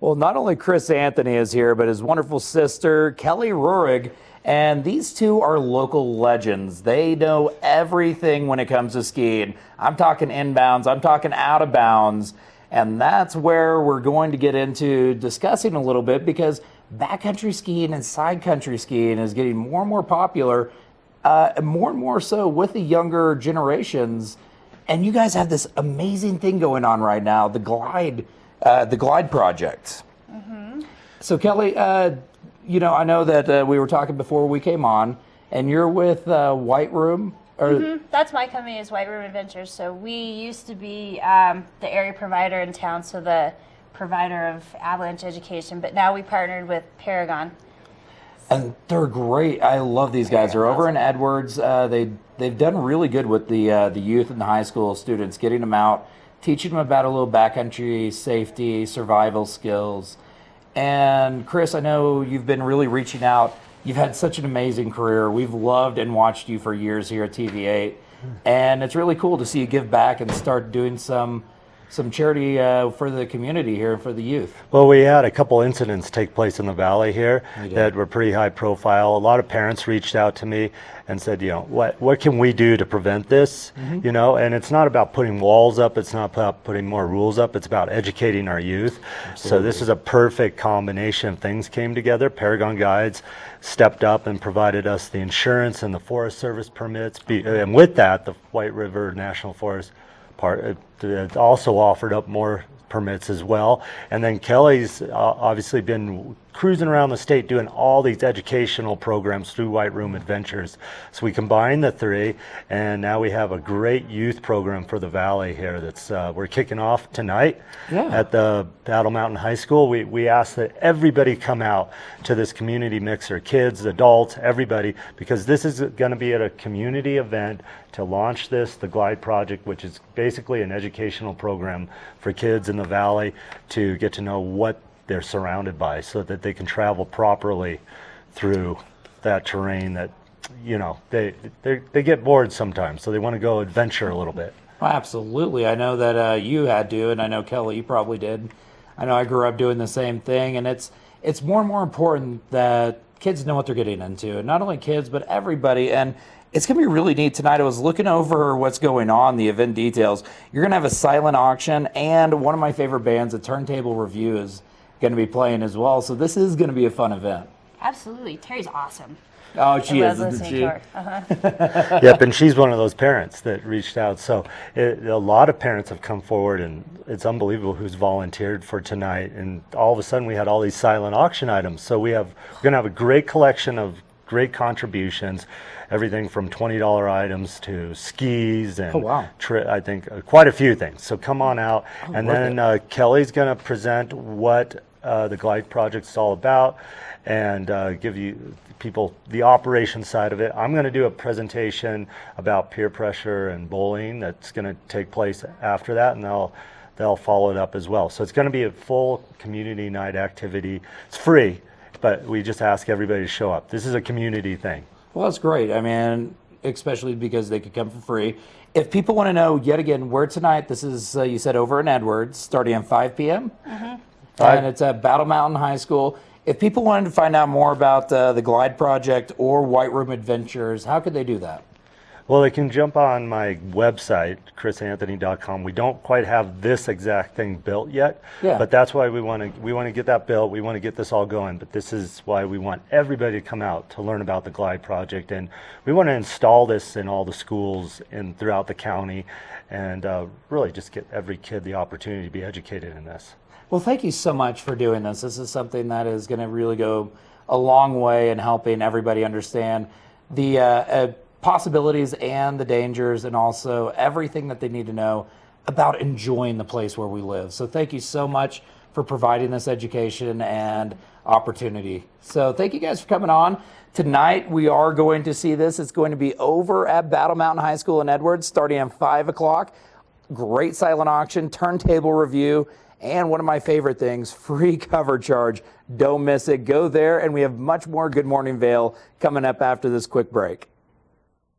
Well, not only Chris Anthony is here, but his wonderful sister, Kelli Rohrig. And these two are local legends. They know everything when it comes to skiing. I'm talking inbounds, I'm talking out of bounds. And that's where we're going to get into discussing a little bit, because backcountry skiing and side country skiing is getting more and more popular, more and more so with the younger generations. And you guys have this amazing thing going on right now, the Glide project. Mm-hmm. So Kelli, you know, I know that we were talking before we came on, and you're with White Room. Mm-hmm. That's my company, is White Room Adventures. So we used to be the area provider in town, so the provider of avalanche education, but now we partnered with Paragon. And they're great. I love these guys. They're over in Edwards. They've done really good with the youth and the high school students, getting them out, teaching them about a little backcountry safety, survival skills. And Chris, I know you've been really reaching out. You've had such an amazing career. We've loved and watched you for years here at TV8. And it's really cool to see you give back and start doing some charity for the community here, for the youth. Well, we had a couple incidents take place in the valley here that were pretty high profile. A lot of parents reached out to me and said, you know, what can we do to prevent this? Mm-hmm. You know, and it's not about putting walls up, it's not about putting more rules up, it's about educating our youth. Absolutely. So this is a perfect combination of things came together. Paragon Guides stepped up and provided us the insurance and the Forest Service permits. And with that, the White River National Forest it also offered up more permits as well. And then Kelli's obviously been cruising around the state doing all these educational programs through White Room Adventures. So we combine the three, and now we have a great youth program for the valley here that's we're kicking off tonight at the Battle Mountain High School. We ask that everybody come out to this community mixer, kids, adults, everybody, because this is going to be at a community event to launch the Glide Project, which is basically an educational program for kids in the valley to get to know what they're surrounded by, so that they can travel properly through that terrain that, you know, they get bored sometimes, so they want to go adventure a little bit. Well, absolutely. I know that you had to, and I know Kelli, you probably did. I know I grew up doing the same thing, and it's more and more important that kids know what they're getting into, and not only kids, but everybody. And it's going to be really neat tonight. I was looking over what's going on, the event details. You're going to have a silent auction, and one of my favorite bands, a Turntable Review, is going to be playing as well. So this is going to be a fun event. Absolutely. Terry's awesome. Oh, she is, isn't she? Yep, and she's one of those parents that reached out. So a lot of parents have come forward, and it's unbelievable who's volunteered for tonight. And all of a sudden, we had all these silent auction items. So we're going to have a great collection of great contributions, everything from $20 items to skis and I think quite a few things. So come on out. And then Kelli's going to present what the Glide Project is all about, and give you people the operation side of it. I'm going to do a presentation about peer pressure and bullying that's going to take place after that, and they'll follow it up as well. So it's going to be a full community night activity. It's free, but we just ask everybody to show up. This is a community thing. Well, that's great. I mean, especially because they could come for free. If people want to know, yet again, where tonight, this is, you said, over in Edwards, starting at 5 p.m. Mm-hmm. And it's at Battle Mountain High School. If people wanted to find out more about the Glide Project or White Room Adventures, how could they do that? Well, they can jump on my website, chrisanthony.com. We don't quite have this exact thing built yet, but that's why we want to get that built. We want to get this all going, but this is why we want everybody to come out to learn about the Glide Project, and we want to install this in all the schools throughout the county, and really just get every kid the opportunity to be educated in this. Well, thank you so much for doing this. This is something that is going to really go a long way in helping everybody understand the possibilities and the dangers, and also everything that they need to know about enjoying the place where we live. So thank you so much for providing this education and opportunity. So thank you guys for coming on. Tonight we are going to see this. It's going to be over at Battle Mountain High School in Edwards starting at 5 o'clock. Great silent auction, turntable review, and one of my favorite things, free cover charge. Don't miss it. Go there, and we have much more Good Morning Vail coming up after this quick break.